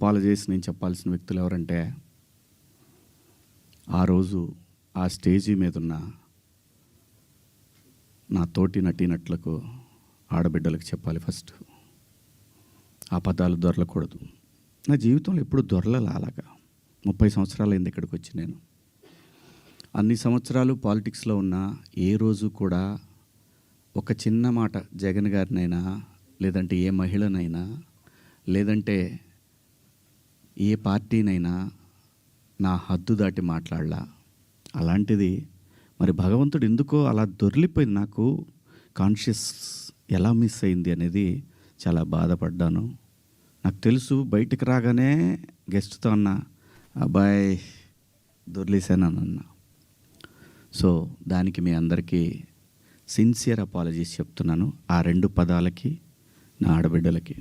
Apologise నేను చెప్పాల్సిన వ్యక్తులు ఎవరంటే, ఆ రోజు ఆ స్టేజీ మీద ఉన్న నా తోటి నటీనటులకు, ఆడబిడ్డలకు చెప్పాలి ఫస్ట్. ఆ పదాలు దొరలకూడదు. నా జీవితంలో ఎప్పుడు దొరలలా అలాగా. 30 సంవత్సరాలైంది ఇక్కడికి వచ్చి నేను. అన్ని సంవత్సరాలు పాలిటిక్స్లో ఉన్నా ఏ రోజు కూడా ఒక చిన్న మాట జగన్ గారినైనా, లేదంటే ఏ మహిళనైనా, లేదంటే ఏ పార్టీనైనా నా హద్దు దాటి మాట్లాడలా. అలాంటిది మరి భగవంతుడు ఎందుకో అలా దొర్లిపోయింది. నాకు కాన్షియస్ ఎలా మిస్ అయింది అనేది చాలా బాధపడ్డాను. నాకు తెలుసు బయటికి రాగానే గెస్ట్తో అన్నా, అబ్బాయి దొర్లేసానన్నా. సో దానికి మీ అందరికీ సిన్సియర్ అపాలజీస్ చెప్తున్నాను, ఆ 2 పదాలకి, నా ఆడబిడ్డలకి.